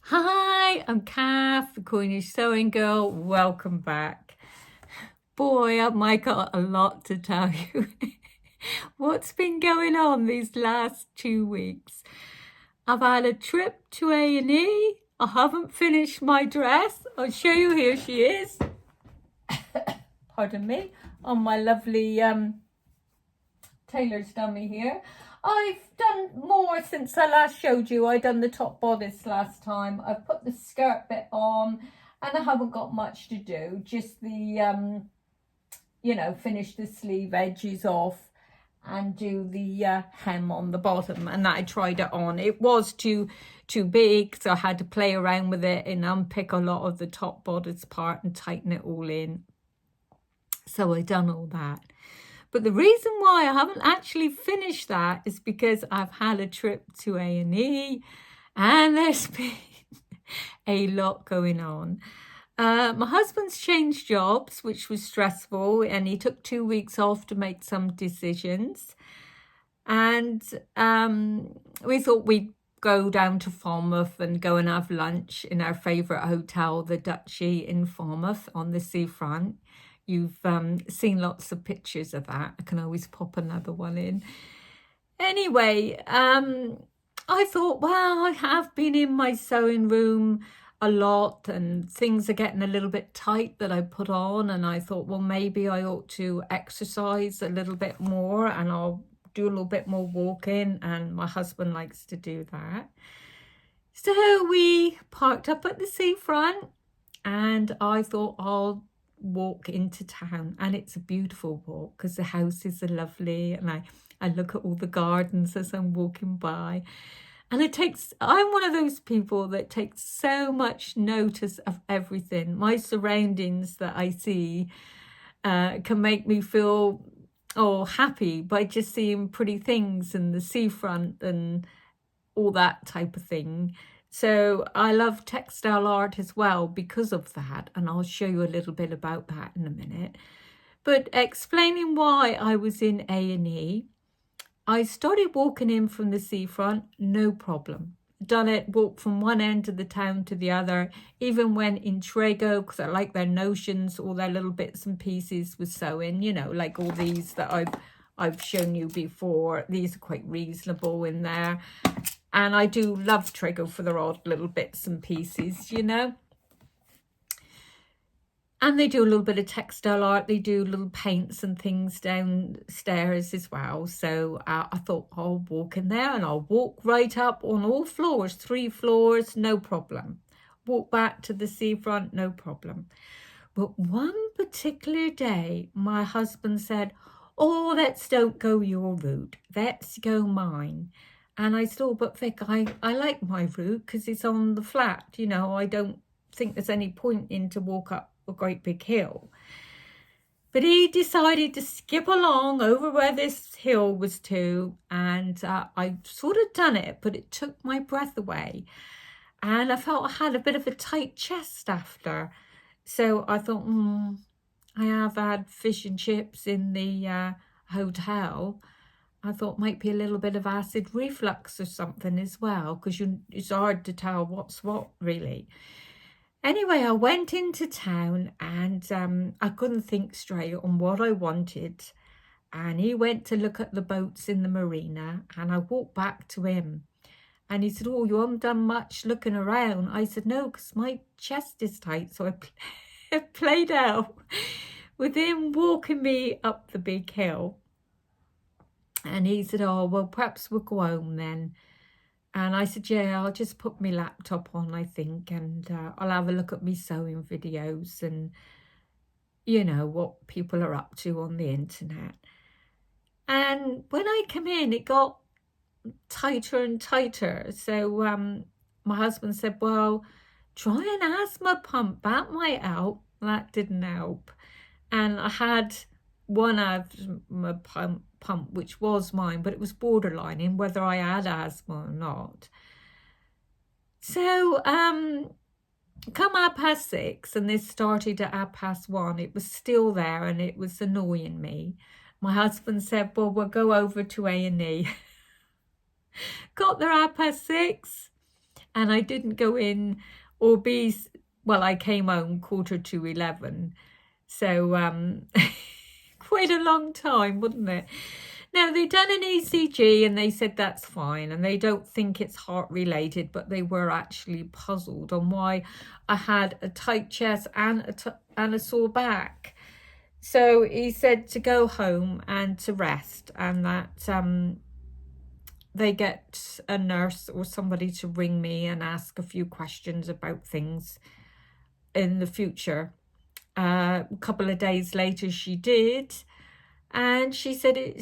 Hi, I'm Kath, the Queenish Sewing Girl. Welcome back. Boy, have I got a lot to tell you. What's been going on these last 2 weeks? I've had a trip to A&E. I haven't finished my dress. I'll show you. Here she is. Pardon me. On my lovely tailor's dummy here. I've done more since I last showed you. I done the top bodice last time. I've put the skirt bit on and I haven't got much to do. Just the, finish the sleeve edges off and do the hem on the bottom. And that I tried it on. It was too big, so I had to play around with it and unpick a lot of the top bodice part and tighten it all in. So I done all that. But the reason why I haven't actually finished that is because I've had a trip to A&E and there's been a lot going on. My husband's changed jobs, which was stressful, and he took 2 weeks off to make some decisions. And we thought we'd go down to Falmouth and go and have lunch in our favourite hotel, the Duchy in Falmouth on the seafront. You've seen lots of pictures of that. I can always pop another one in. Anyway, I thought, well, I have been in my sewing room a lot and things are getting a little bit tight that I put on. And I thought, well, maybe I ought to exercise a little bit more and I'll do a little bit more walking. And my husband likes to do that. So we parked up at the seafront and I thought I'll walk into town, and it's a beautiful walk because the houses are lovely, and I look at all the gardens as I'm walking by, and I'm one of those people that takes so much notice of everything. My surroundings that I see can make me feel happy by just seeing pretty things and the seafront and all that type of thing. So I love textile art as well because of that, and I'll show you a little bit about that in a minute. But explaining why I was in A&E, I started walking in from the seafront, no problem. Done it, walked from one end of the town to the other, even went in Trago because I like their notions, all their little bits and pieces with sewing, like all these that I've shown you before. These are quite reasonable in there. And I do love Trago for their odd little bits and pieces, And they do a little bit of textile art. They do little paints and things downstairs as well. So I thought I'll walk in there and I'll walk right up on all floors, 3 floors, no problem. Walk back to the seafront, no problem. But one particular day, my husband said, oh, let's don't go your route. Let's go mine. And I thought, but Vic, I like my route because it's on the flat. I don't think there's any point in to walk up a great big hill. But he decided to skip along over where this hill was to. And I sort of done it, but it took my breath away. And I felt I had a bit of a tight chest after. So I thought, I have had fish and chips in the hotel. I thought might be a little bit of acid reflux or something as well, because it's hard to tell what's what, really. Anyway, I went into town and I couldn't think straight on what I wanted. And he went to look at the boats in the marina, and I walked back to him. And he said, oh, you haven't done much looking around. I said, no, because my chest is tight. So I played out with him walking me up the big hill. And he said, oh, well, perhaps we'll go home then. And I said, yeah, I'll just put my laptop on, I think, and I'll have a look at me sewing videos and, what people are up to on the internet. And when I come in, it got tighter and tighter. So my husband said, well, try an asthma pump. That might help. That didn't help. And I had one asthma pump, which was mine, but it was borderline in whether I had asthma or not. So come 6:30, and this started at 1:30, it was still there and it was annoying me. My husband said, well, we'll go over to A&E. Got there 6:30, and I didn't go in or be, well, I came home 11:45. So quite a long time, wouldn't it? Now, they done an ECG and they said that's fine, and they don't think it's heart related, but they were actually puzzled on why I had a tight chest and a sore back. So he said to go home and to rest, and that they get a nurse or somebody to ring me and ask a few questions about things in the future. A couple of days later she did, and she said it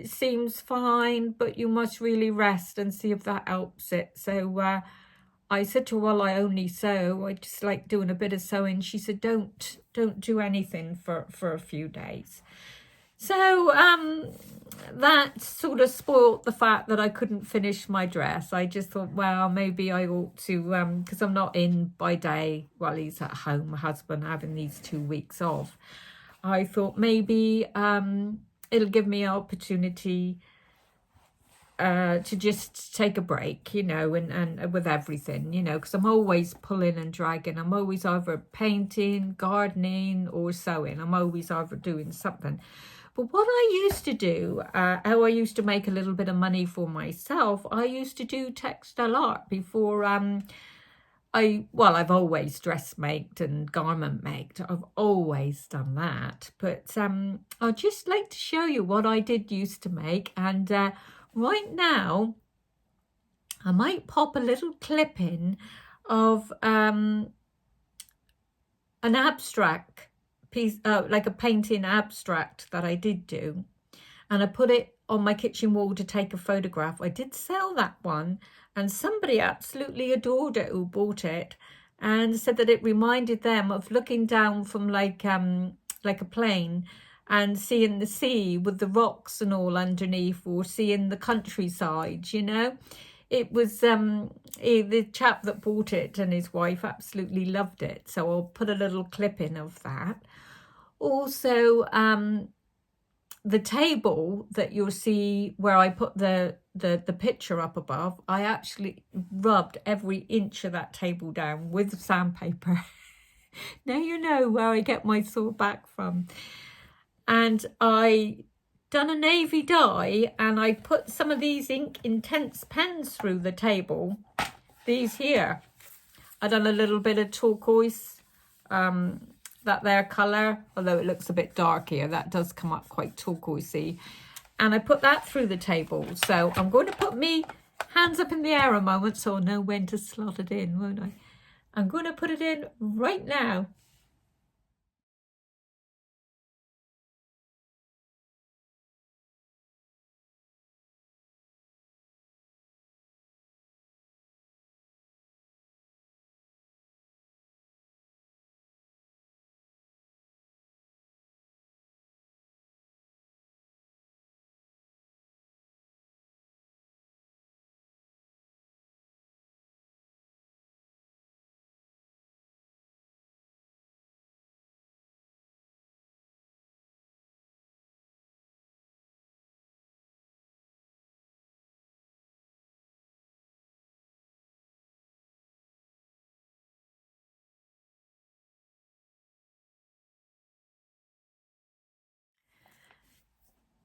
seems fine, but you must really rest and see if that helps it. So I said to her, well, I only sew, I just like doing a bit of sewing. She said, don't do anything for a few days. So that sort of spoilt the fact that I couldn't finish my dress. I just thought, well, maybe I ought to, because I'm not in by day while he's at home, my husband having these 2 weeks off. I thought maybe it'll give me an opportunity to just take a break, you know, and with everything, you know, because I'm always pulling and dragging. I'm always either painting, gardening, or sewing. I'm always either doing something. But what I used to do, how I used to make a little bit of money for myself, I used to do textile art before I've always dressmaked and garment maked. I've always done that. But I'd just like to show you what I did used to make. And right now, I might pop a little clip in of an abstract piece, like a painting abstract that I did do. And I put it on my kitchen wall to take a photograph. I did sell that one, and somebody absolutely adored it who bought it and said that it reminded them of looking down from like a plane and seeing the sea with the rocks and all underneath, or seeing the countryside, you know. It was the chap that bought it and his wife absolutely loved it. So I'll put a little clip in of that. Also, the table that you'll see where I put the picture up above, I actually rubbed every inch of that table down with sandpaper. Now you know where I get my sore back from. And I done a navy dye, and I put some of these ink intense pens through the table. These here, I done a little bit of turquoise, that there colour, although it looks a bit dark here, that does come up quite turquoisey, and I put that through the table. So I'm going to put me hands up in the air a moment so I'll know when to slot it in, won't I? I'm going to put it in right now.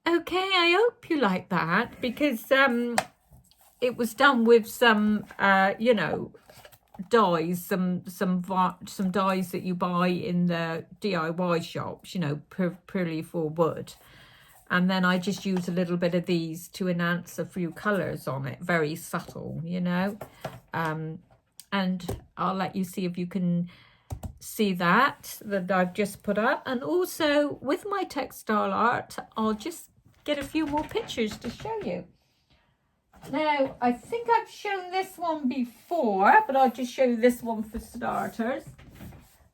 Okay, I hope you like that, because it was done with some you know, dyes, some dyes that you buy in the DIY shops, you know, purely for wood. And then I just use a little bit of these to enhance a few colours on it, very subtle, you know. And I'll let you see if you can see that I've just put up. And also with my textile art, I'll just get a few more pictures to show you. Now, I think I've shown this one before, but I'll just show you this one for starters.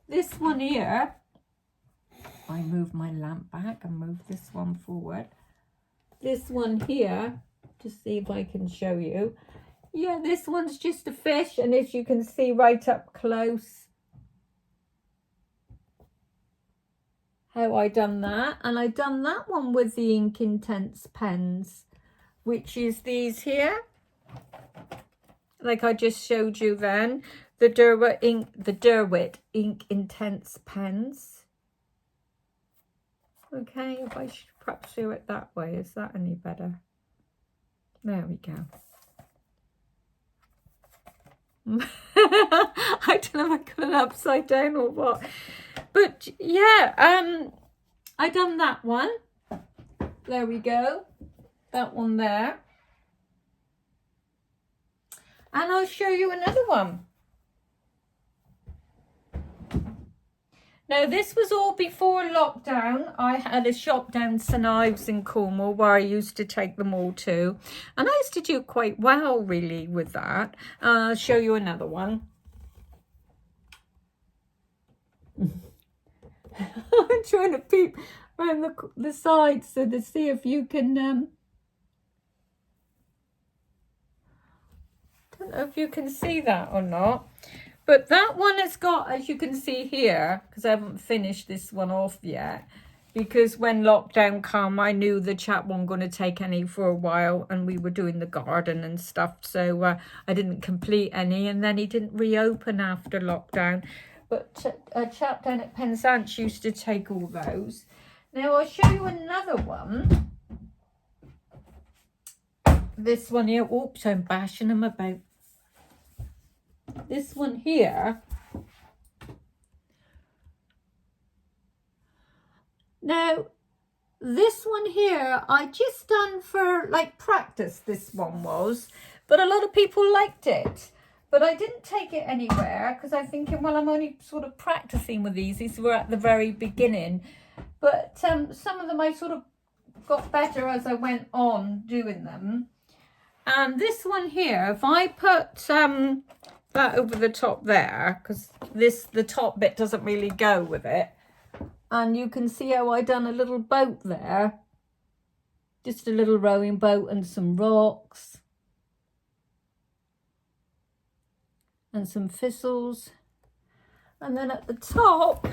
This one here, I move my lamp back and move this one forward. This one here, to see if I can show you. Yeah, this one's just a fish, and as you can see right up close, how I done that. And I done that one with the ink intense pens, which is these here. like I just showed you then. The Derwent Ink Intense pens. Okay, if I should perhaps do it that way, is that any better? There we go. I don't know if I got it upside down or what. But yeah, I done that one. There we go. That one there. And I'll show you another one. Now, this was all before lockdown. I had a shop down St Ives in Cornwall where I used to take them all to. And I used to do quite well, really, with that. I'll show you another one. I'm trying to peep around the sides so to see if you can... don't know if you can see that or not. But that one has got, as you can see here, because I haven't finished this one off yet, because when lockdown come, I knew the chat wasn't going to take any for a while, and we were doing the garden and stuff, so I didn't complete any, and then he didn't reopen after lockdown. But a chap down at Penzance used to take all those. Now I'll show you another one. This one here. Oops, I'm bashing them about. This one here. Now, this one here, I just done for like practice, this one was, but a lot of people liked it. But I didn't take it anywhere because I'm thinking, well, I'm only sort of practicing with these. These were at the very beginning. But some of them I sort of got better as I went on doing them. And this one here, if I put that over the top there, because the top bit doesn't really go with it. And you can see how I done a little boat there. Just a little rowing boat and some rocks. And some thistles. And then at the top,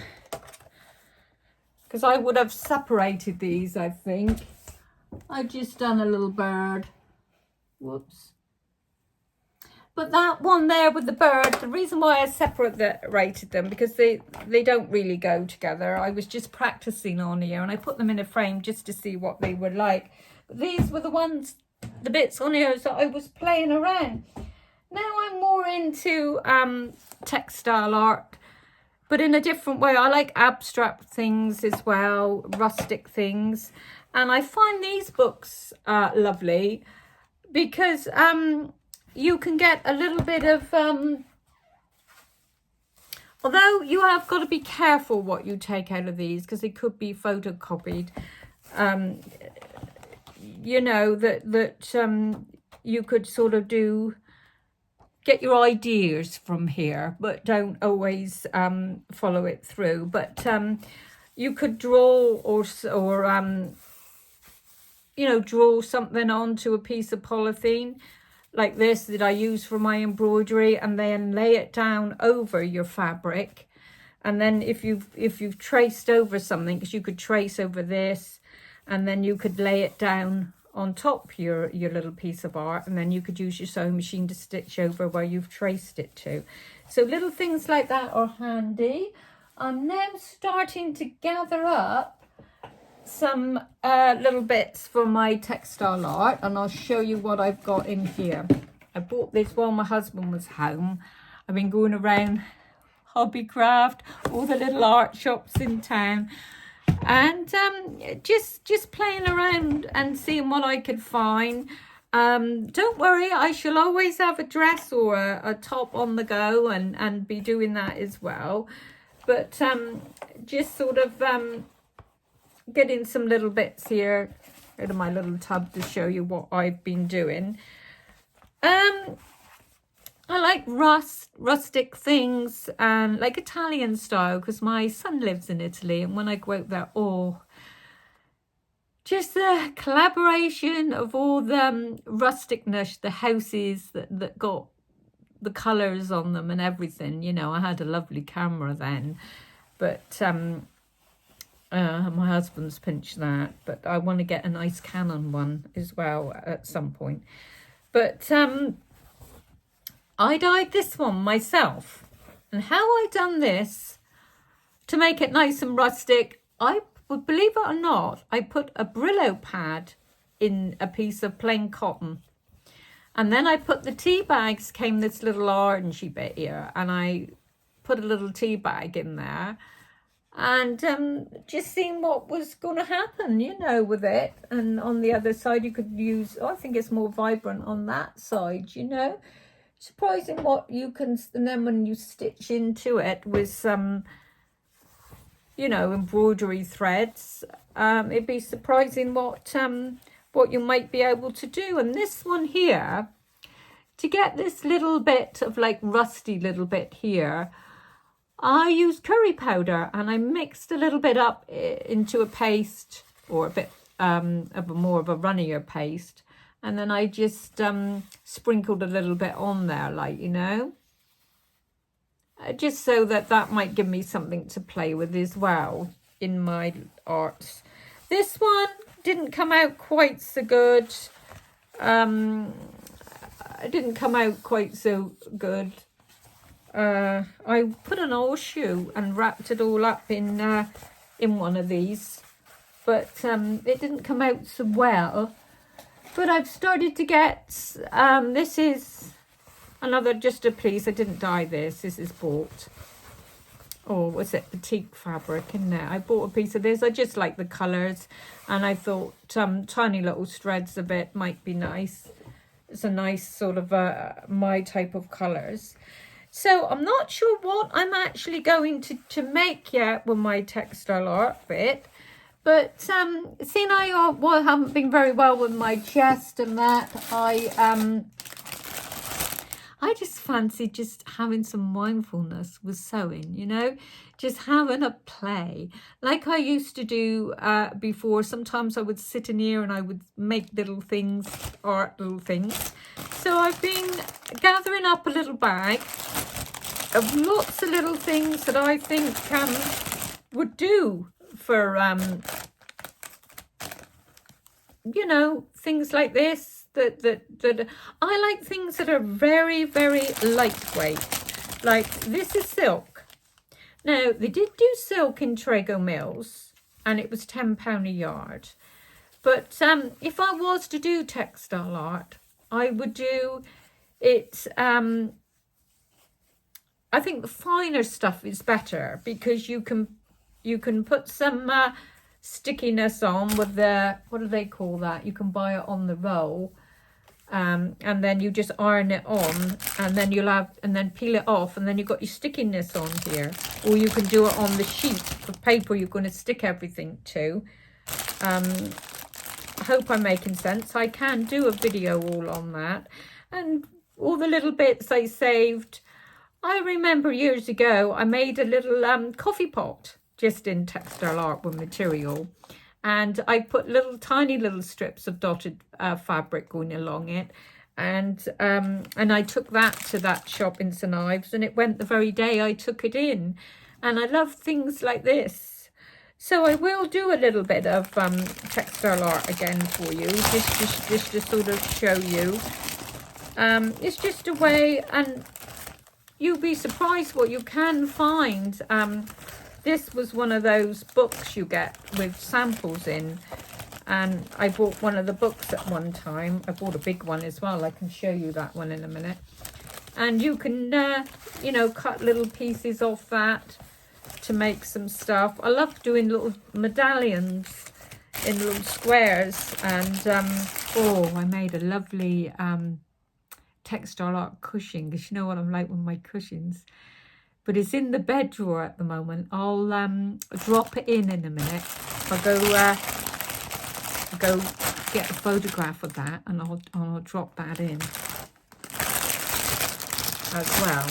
because I would have separated these, I think, I've just done a little bird. Whoops. But that one there with the bird, the reason why I separated them, because they don't really go together. I was just practicing on here, and I put them in a frame just to see what they were like. But these were the bits on here that I was playing around. Now I'm more into textile art, but in a different way. I like abstract things as well, rustic things. And I find these books lovely because you can get a little bit of, although you have got to be careful what you take out of these because they could be photocopied. You know, that you could sort of get your ideas from here, but don't always follow it through. But you could draw or you know, draw something onto a piece of polythene like this that I use for my embroidery, and then lay it down over your fabric. And then if you've traced over something, because you could trace over this, and then you could lay it down on top your little piece of art, and then you could use your sewing machine to stitch over where you've traced it to. So little things like that are handy. I'm now starting to gather up some little bits for my textile art, and I'll show you what I've got in here. I bought this while my husband was home. I've been going around Hobbycraft, all the little art shops in town, and just playing around and seeing what I could find. Don't worry, I shall always have a dress or a top on the go and be doing that as well. But just sort of getting some little bits here out of my little tub to show you what I've been doing. I like rustic things and like Italian style, because my son lives in Italy, and when I go out there, just the collaboration of all the rusticness, the houses that got the colours on them and everything. You know, I had a lovely camera then, but my husband's pinched that, but I want to get a nice Canon one as well at some point. But I dyed this one myself. And how I done this to make it nice and rustic, I would, believe it or not, I put a Brillo pad in a piece of plain cotton. And then I put the tea bags, came this little orangey bit here, and I put a little tea bag in there, and just seeing what was going to happen, you know, with it. And on the other side, you could use, I think it's more vibrant on that side, you know. Surprising what you can, and then when you stitch into it with some, you know, embroidery threads, it'd be surprising what you might be able to do. And this one here, to get this little bit of like rusty little bit here, I used curry powder and I mixed a little bit up into a paste, or a bit of more of a runnier paste, and then I just sprinkled a little bit on there, like, you know, just so that might give me something to play with as well in my arts. This one didn't come out quite so good. It didn't come out quite so good. I put an old shoe and wrapped it all up in one of these, but it didn't come out so well. But I've started to get, this is another, just a piece, I didn't dye this is bought. Oh, was it batik fabric in there? I bought a piece of this. I just like the colours, and I thought tiny little threads of it might be nice. It's a nice sort of my type of colours. So I'm not sure what I'm actually going to make yet with my textile art bit. But seeing I haven't been very well with my chest and that, I just fancy just having some mindfulness with sewing, you know, just having a play like I used to do before. Sometimes I would sit in here and I would make little things, little things. So I've been gathering up a little bag of lots of little things that I think would do for, you know, things like this, that I like things that are very, very lightweight. Like this is silk. Now, they did do silk in Trago Mills, and it was £10 a yard. But if I was to do textile art, I would do it, I think the finer stuff is better, because you can put some stickiness on with the, what do they call that? You can buy it on the roll, and then you just iron it on, and then and then peel it off, and then you've got your stickiness on here. Or you can do it on the sheet of paper you're going to stick everything to. I hope I'm making sense. I can do a video all on that, and all the little bits I saved. I remember years ago, I made a little coffee pot just in textile art with material, and I put tiny little strips of dotted fabric going along it, and I took that to that shop in St Ives, and it went the very day I took it in. And I love things like this, so I will do a little bit of textile art again for you, just to sort of show you. It's just a way, and you'll be surprised what you can find. This was one of those books you get with samples in, and I bought one of the books at one time. I bought a big one as well. I can show you that one in a minute. And you can, you know, cut little pieces off that to make some stuff. I love doing little medallions in little squares, and oh, I made a lovely textile art cushion, because you know what I'm like with my cushions. But it's in the bed drawer at the moment. I'll drop it in a minute. I'll go get a photograph of that, and I'll drop that in as well.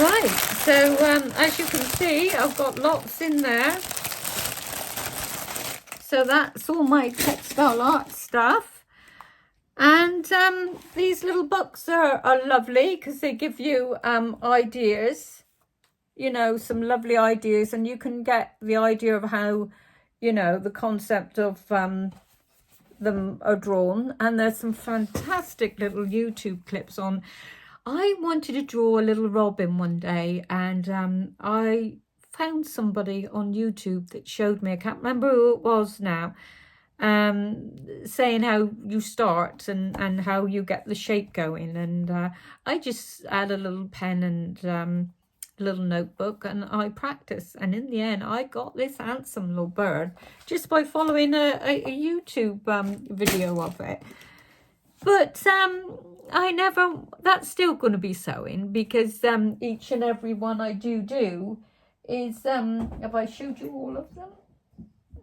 Right, so as you can see, I've got lots in there. So that's all my textile art stuff. And these little books are lovely, because they give you ideas, you know, some lovely ideas, and you can get the idea of how, you know, the concept of them are drawn, and there's some fantastic little YouTube clips on. I wanted to draw a little robin one day, and I found somebody on YouTube that showed me, I can't remember who it was now, saying how you start and how you get the shape going. And I just had a little pen and a little notebook, and I practiced, and in the end I got this handsome little bird just by following a YouTube video of it. But that's still going to be sewing, because each and every one I do is, have I showed you all of them?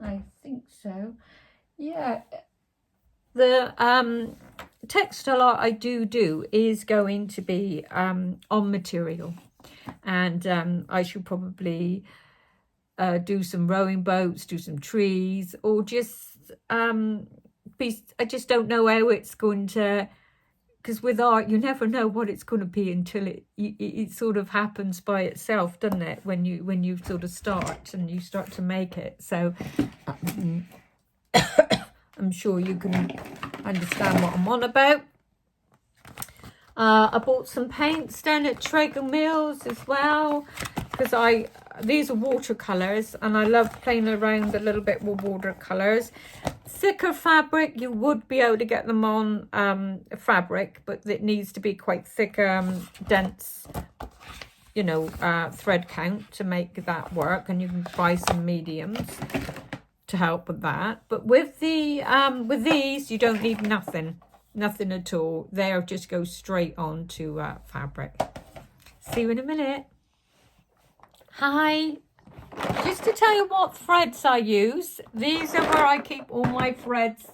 I think so. Yeah, the textile art I do is going to be on material, and I should probably do some rowing boats, do some trees, or just I just don't know how it's going to, because with art you never know what it's going to be until it sort of happens by itself, doesn't it, when you sort of start and you start to make it. So I'm sure you can understand what I'm on about. I bought some paints down at Traeger Mills as well, because these are watercolours, and I love playing around a little bit with watercolours. Thicker fabric, you would be able to get them on fabric, but it needs to be quite thick, dense, you know, thread count to make that work, and you can buy some mediums to help with that. But with the with these, you don't need nothing at all. They'll just go straight on to fabric. See you in a minute. Hi, just to tell you what threads I use. These are where I keep all my threads.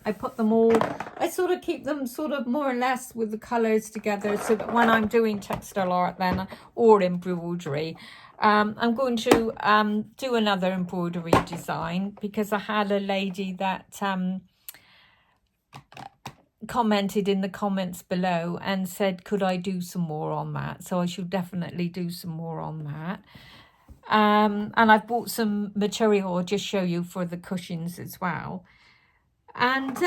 I put them all, I sort of keep them sort of more or less with the colours together, so that when I'm doing textile art then, or embroidery, I'm going to do another embroidery design, because I had a lady that commented in the comments below and said, could I do some more on that? So I should definitely do some more on that. And I've bought some material, I'll just show you, for the cushions as well. And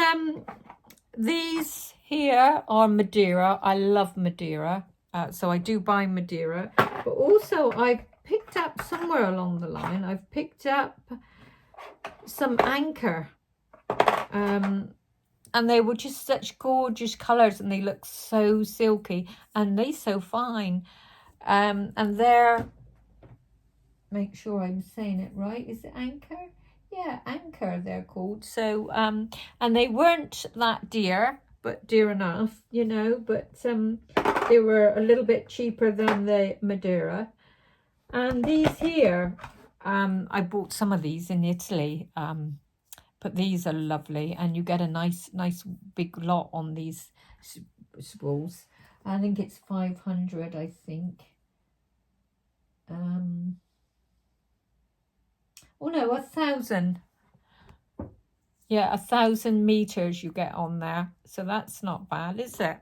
these here are Madeira. I love Madeira, so I do buy Madeira. But also I picked up somewhere along the line, I've picked up some Anchor, and they were just such gorgeous colours, and they look so silky, and they so fine. And they're, make sure I'm saying it right, is it Anchor? Yeah, Anchor they're called. So and they weren't that dear, but dear enough, you know, but they were a little bit cheaper than the Madeira. And these here, I bought some of these in Italy, but these are lovely, and you get a nice big lot on these spools. I think it's 500, I think. Oh no, 1,000. Yeah, 1,000 meters you get on there, so that's not bad, is it?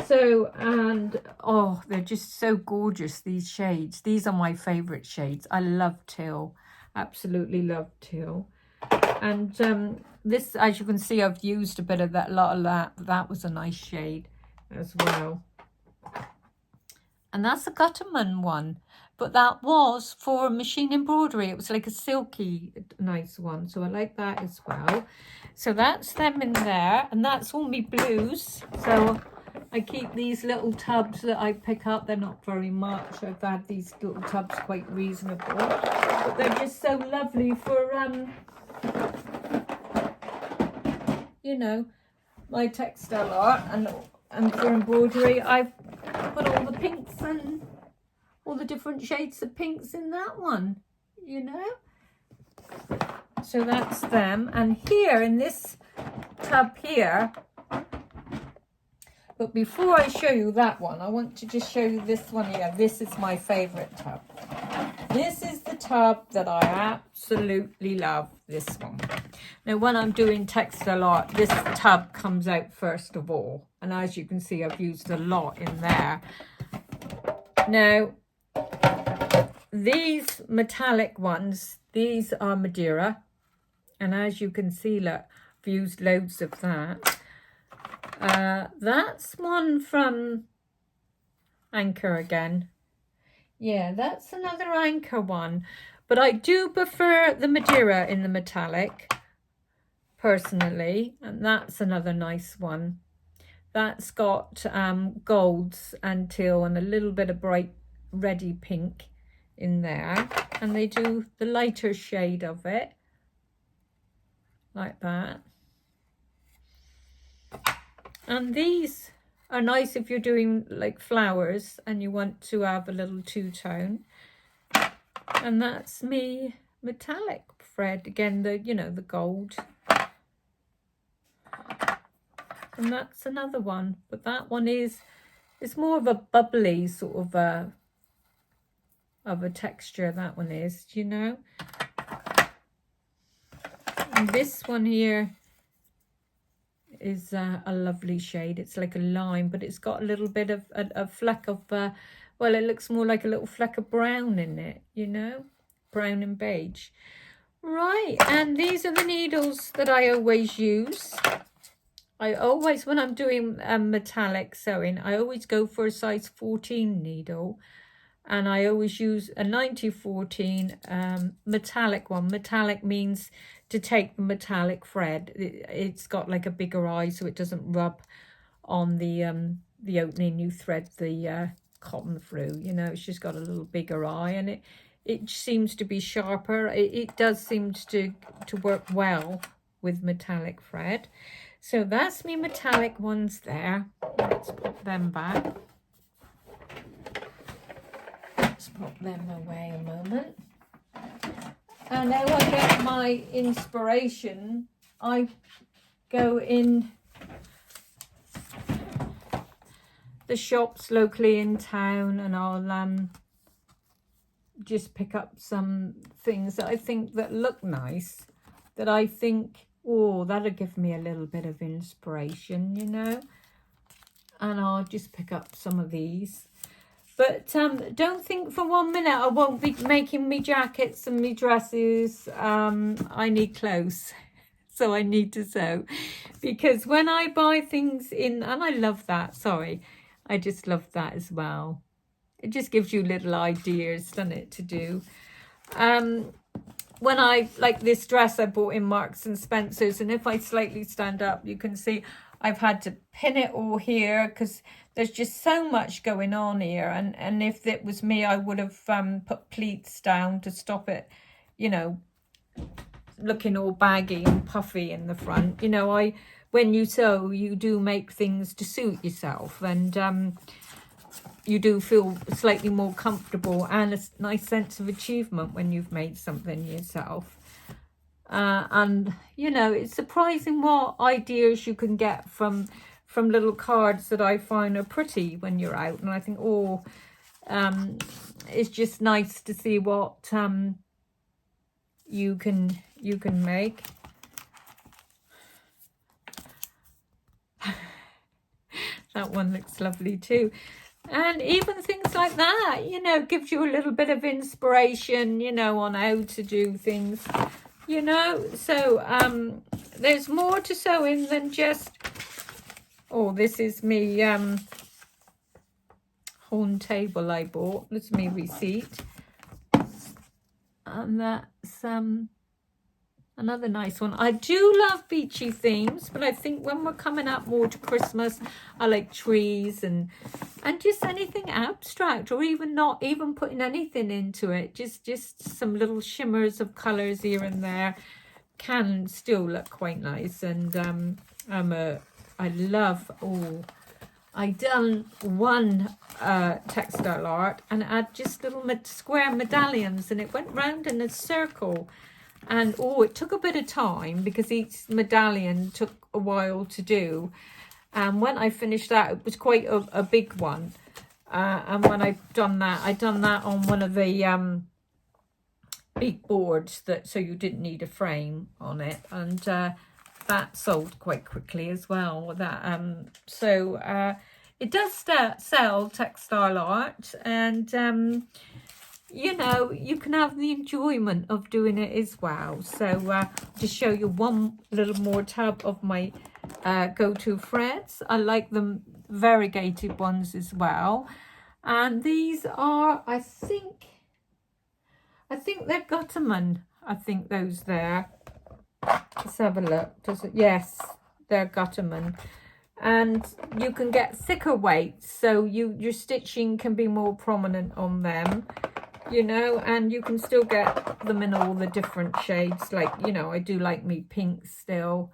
So, and oh, they're just so gorgeous, these shades. These are my favorite shades. I love teal, absolutely love teal. And this, as you can see, I've used a bit of that, lot of that. That was a nice shade as well. And that's a Gutterman one, but that was for machine embroidery. It was like a silky nice one, so I like that as well. So that's them in there, and that's all me blues. So I keep these little tubs that I pick up. They're not very much. I've had these little tubs quite reasonable, but they're just so lovely for you know, my textile art, and for embroidery. I've put all the pinks and all the different shades of pinks in that one, you know. So that's them. And here in this tub here, but before I show you that one, I want to just show you this one here. This is my favorite tub. This is the tub that I absolutely love, this one. Now, when I'm doing textile art, this tub comes out first of all. And as you can see, I've used a lot in there. Now, these metallic ones, these are Madeira. And as you can see, look, I've used loads of that. That's one from Anchor again. Yeah, that's another Anchor one. But I do prefer the Madeira in the metallic, personally. And that's another nice one. That's got golds and teal and a little bit of bright reddy pink in there. And they do the lighter shade of it, like that. And these are nice if you're doing like flowers and you want to have a little two-tone. And that's me metallic thread again, the the gold. And that's another one, but that one it's more of a bubbly sort of a texture. That one is, and this one here is a lovely shade. It's like a lime, but it's got a little bit of a fleck of well, it looks more like a little fleck of brown in it, brown and beige. Right, and these are the needles that I always use. I always, when I'm doing metallic sewing, I always go for a size 14 needle, and I always use a 90-14 metallic one. Metallic means to take the metallic thread. It's got like a bigger eye, so it doesn't rub on the opening you thread the cotton through. It's just got a little bigger eye, and it seems to be sharper. It does seem to work well with metallic thread. So that's me metallic ones there. Let's put them back. Let's put them away a moment. And now I get my inspiration. I go in the shops locally in town, and I'll just pick up some things that I think that look nice, that I think, oh, that'll give me a little bit of inspiration, and I'll just pick up some of these. But don't think for 1 minute I won't be making me jackets and me dresses. I need clothes, so I need to sew, because when I buy things in, and I love that, sorry, I just love that as well. It just gives you little ideas, doesn't it, to do. When I, like this dress I bought in Marks and Spencer's, and if I slightly stand up, you can see I've had to pin it all here because there's just so much going on here. And if it was me, I would have put pleats down to stop it, looking all baggy and puffy in the front. When you sew, you do make things to suit yourself, and you do feel slightly more comfortable and a nice sense of achievement when you've made something yourself. And it's surprising what ideas you can get from little cards that I find are pretty when you're out. And I think, it's just nice to see what you can make. That one looks lovely too. And even things like that, gives you a little bit of inspiration, on how to do things, So there's more to sewing than just, this is me horn table I bought. That's me receipt. And that's another nice one. I do love beachy themes, but I think when we're coming up more to Christmas, I like trees and just anything abstract, or even not even putting anything into it. Just some little shimmers of colours here and there can still look quite nice. And I love, I done one textile art, and it had just little square medallions, and it went round in a circle. And it took a bit of time because each medallion took a while to do. And when I finished that, it was quite a big one. And when I done that on one of the big boards so you didn't need a frame on it. And that sold quite quickly as well. It does sell textile art, and you know, you can have the enjoyment of doing it as well. So just show you one little more tab of my go-to threads. I like them variegated ones as well. And these are, I think they're Gutterman. I think those there. Let's have a look. Does it? Yes, they're Gutterman. And you can get thicker weights, so your stitching can be more prominent on them, you know, and you can still get them in all the different shades. Like, you know, I do like me pink still,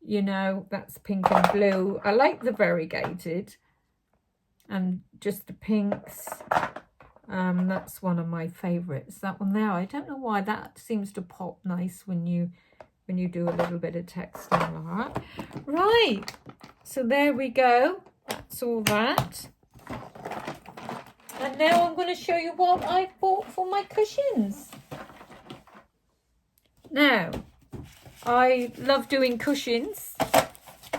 you know, that's pink and blue. I like the variegated and just the pinks. That's one of my favorites, that one there. I don't know why that seems to pop nice when you do a little bit of textile art. Right, so there we go. That's all that. And now I'm going to show you what I bought for my cushions. Now, I love doing cushions,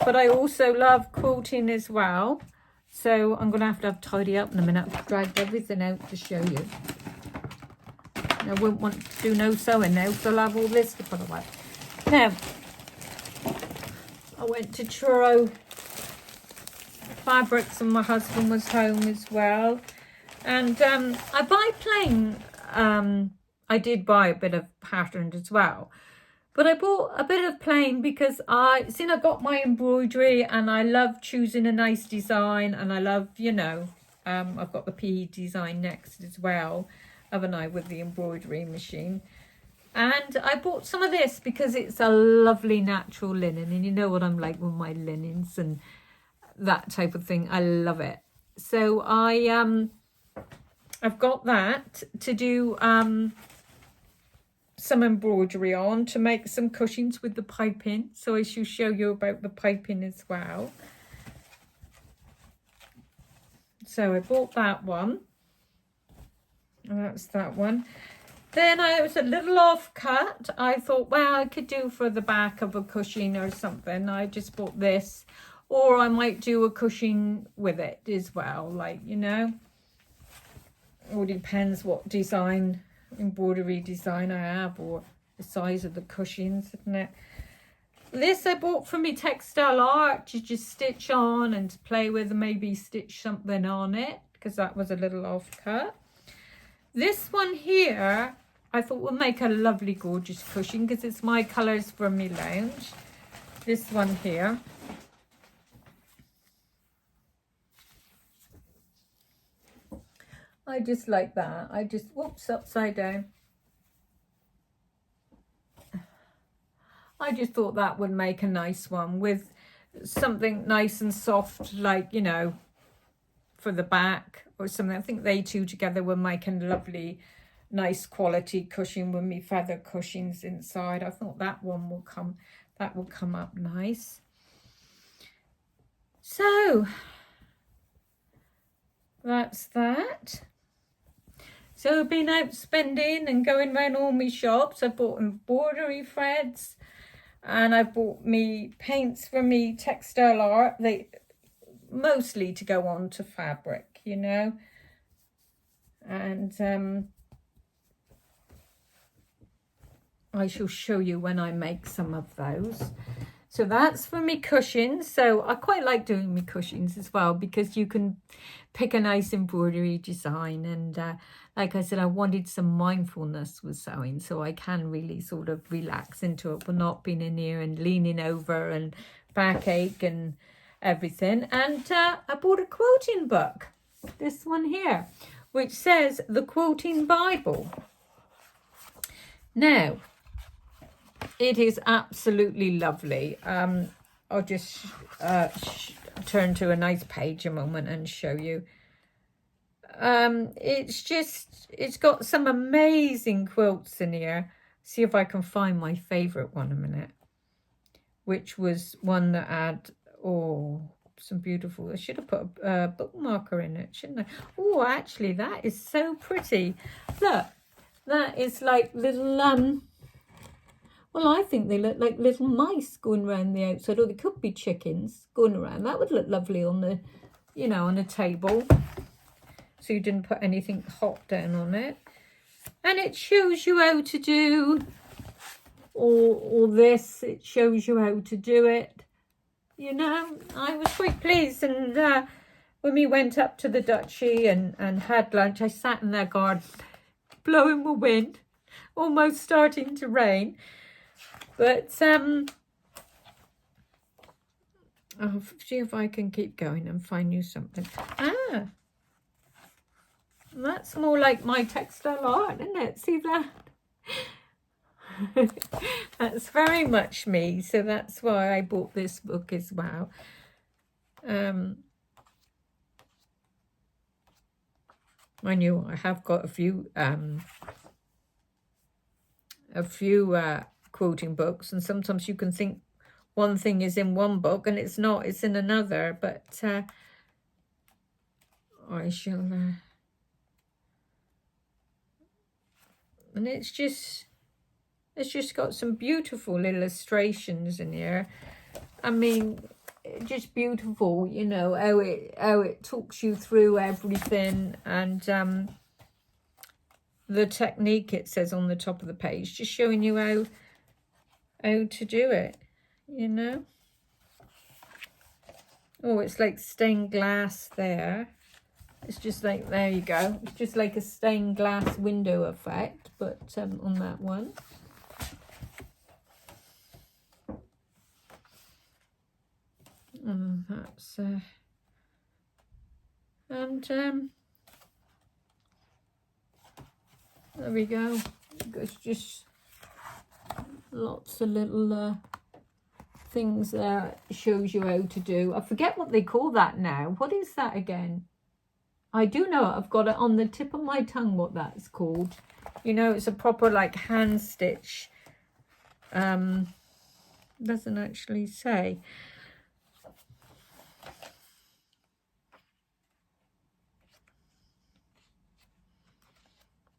but I also love quilting as well. So I'm going to have tidy up in a minute. I've dragged everything out to show you. I wouldn't want to do no sewing now, so I'll have all this to put away. Now, I went to Truro Fabrics and my husband was home as well. And I buy plain, I did buy a bit of patterned as well. But I bought a bit of plain because I got my embroidery and I love choosing a nice design. And I love, you know, I've got the PE design next as well, haven't I, with the embroidery machine. And I bought some of this because it's a lovely natural linen. And you know what I'm like with my linens and that type of thing. I love it. So I've got that to do some embroidery on to make some cushions with the piping. So I shall show you about the piping as well. So I bought that one. And that's that one. Then I was a little offcut. I thought, well, I could do for the back of a cushion or something. I just bought this. Or I might do a cushion with it as well, like, you know. All depends what design, embroidery design I have, or the size of the cushions, isn't it? This I bought from me Textile Art to just stitch on and to play with and maybe stitch something on it, because that was a little offcut. This one here, I thought would make a lovely, gorgeous cushion because it's my colours for me lounge. This one here. I just like that. I just, whoops, upside down. I just thought that would make a nice one with something nice and soft, like, you know, for the back or something. I think they two together will make a lovely, nice quality cushion with me feather cushions inside. I thought that one will come, that will come up nice. So that's that. So I've been out spending and going around all my shops. I bought embroidery threads and I bought me paints for me Textile Art. They mostly to go on to fabric, you know. And I shall show you when I make some of those. So that's for me cushions. So I quite like doing me cushions as well because you can pick a nice embroidery design. And like I said, I wanted some mindfulness with sewing so I can really sort of relax into it, but not being in here and leaning over and backache and everything. And I bought a quilting book, this one here, which says The Quilting Bible. Now, it is absolutely lovely. I'll just turn to a nice page a moment and show you. It's got some amazing quilts in here. See if I can find my favourite one a minute. Which was one that had, some beautiful, I should have put a bookmarker in it, shouldn't I? Oh, actually, that is so pretty. Look, that is like little, well, I think they look like little mice going around the outside, or they could be chickens going around. That would look lovely on the, you know, on a table. So you didn't put anything hot down on it. And it shows you how to do all this. It shows you how to do it. You know, I was quite pleased. And when we went up to the duchy and had lunch, I sat in their garden, blowing the wind, almost starting to rain. But I'll see if I can keep going and find you something. Ah, that's more like my textile art, isn't it? See that? That's very much me, so that's why I bought this book as well. I knew I have got a few quilting books, and sometimes you can think one thing is in one book and it's not, it's in another, but I shall and it's just got some beautiful illustrations in here. I mean, just beautiful, you know, how it talks you through everything, and the technique it says on the top of the page, just showing you how to do it, you know. Oh, it's like stained glass there. It's just like, there you go. It's just like a stained glass window effect, but on that one. That's and there we go. It's just lots of little things there. It shows you how to do. I forget what they call that now. What is that again? I do know I've got it on the tip of my tongue what that's called. You know, it's a proper like hand stitch. Doesn't actually say.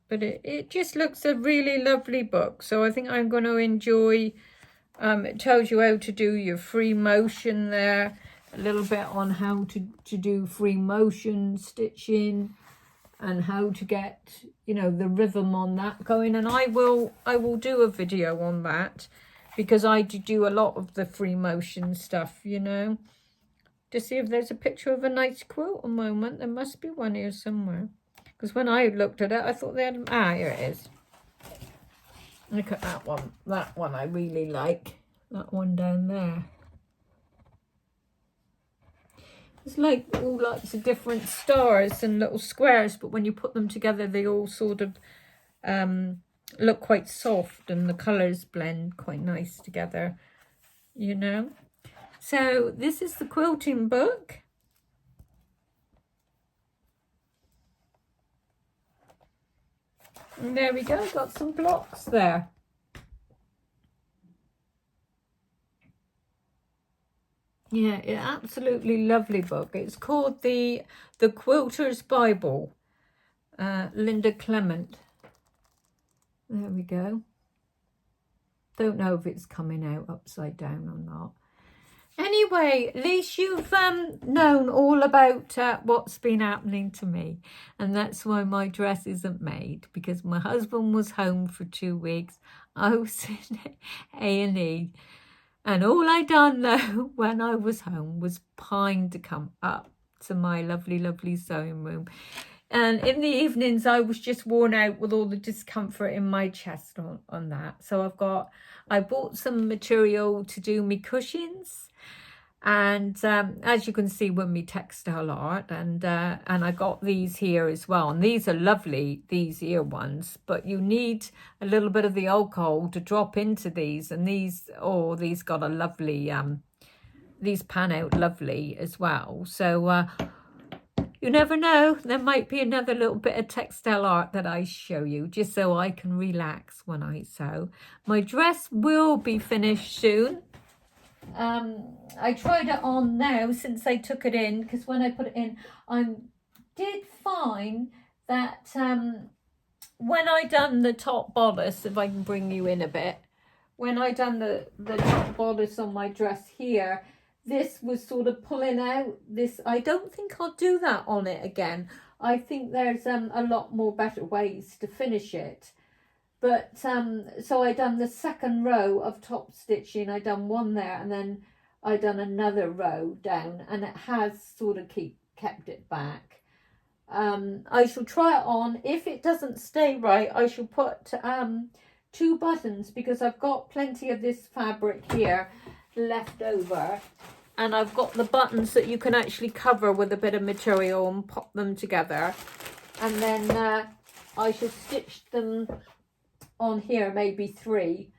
But it just looks a really lovely book. So I think I'm going to enjoy. It tells you how to do your free motion there. A little bit on how to do free motion stitching. And how to get, you know, the rhythm on that going. And I will do a video on that. Because I do a lot of the free motion stuff, you know. To see if there's a picture of a nice quilt a moment. There must be one here somewhere. Because when I looked at it, I thought they had... Ah, here it is. Look at that one. That one I really like. That one down there. It's like all lots of different stars and little squares, but when you put them together, they all sort of look quite soft, and the colours blend quite nice together, you know. So this is the quilting book. And there we go, got some blocks there. Yeah, absolutely lovely book. It's called the Quilter's Bible, Linda Clement. There we go. Don't know if it's coming out upside down or not. Anyway, at least you've known all about what's been happening to me. And that's why my dress isn't made, because my husband was home for 2 weeks. I was in A&E. And all I done though when I was home was pine to come up to my lovely, lovely sewing room. And in the evenings, I was just worn out with all the discomfort in my chest on that. So I bought some material to do me cushions. And as you can see with me textile art, and I got these here as well, and these are lovely, these ear ones, but you need a little bit of the alcohol to drop into these, and these got a lovely these pan out lovely as well. So you never know, there might be another little bit of textile art that I show you, just so I can relax when I sew. My dress will be finished soon. I tried it on now since I took it in, because when I put it in, I did find that when I done the top bodice, if I can bring you in a bit, when I done the top bodice on my dress here, this was sort of pulling out this. I don't think I'll do that on it again. I think there's a lot more better ways to finish it. But so I done the second row of top stitching. I done one there, and then I done another row down, and it has sort of kept it back. I shall try it on. If it doesn't stay right, I shall put 2 buttons, because I've got plenty of this fabric here left over, and I've got the buttons that you can actually cover with a bit of material and pop them together, and then I shall stitch them on here, maybe 3,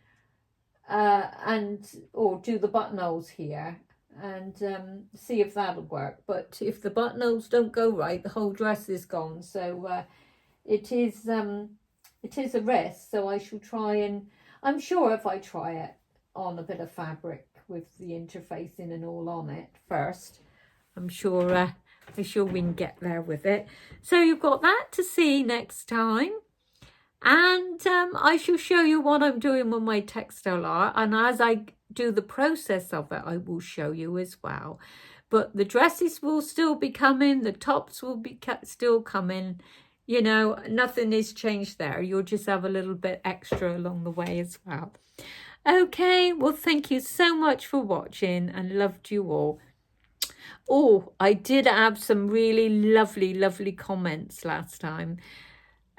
or do the buttonholes here and see if that'll work. But if the buttonholes don't go right, the whole dress is gone. So it is a risk. So I shall try, and I'm sure if I try it on a bit of fabric with the interfacing and all on it first, I'm sure we can get there with it. So you've got that to see next time. And I shall show you what I'm doing with my textile art, and as I do the process of it, I will show you as well. But the dresses will still be coming, the tops will be still coming, you know, nothing is changed there. You'll just have a little bit extra along the way as well. Okay, well, thank you so much for watching, and loved you all. Oh, I did have some really lovely comments last time.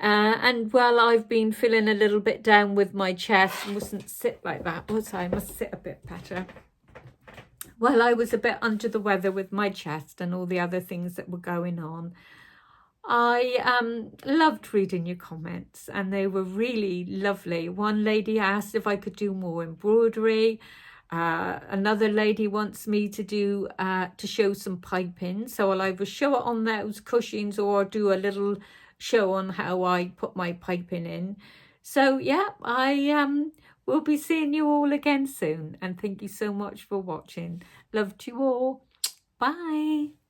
And well, I've been feeling a little bit down with my chest. Mustn't sit like that, was I? Must sit a bit better. Well, I was a bit under the weather with my chest and all the other things that were going on. I loved reading your comments, and they were really lovely. One lady asked if I could do more embroidery. Another lady wants me to do to show some piping, so I'll either show it on those cushions or do a little show on how I put my piping in. So yeah, I will be seeing you all again soon, and thank you so much for watching. Love to you all. Bye.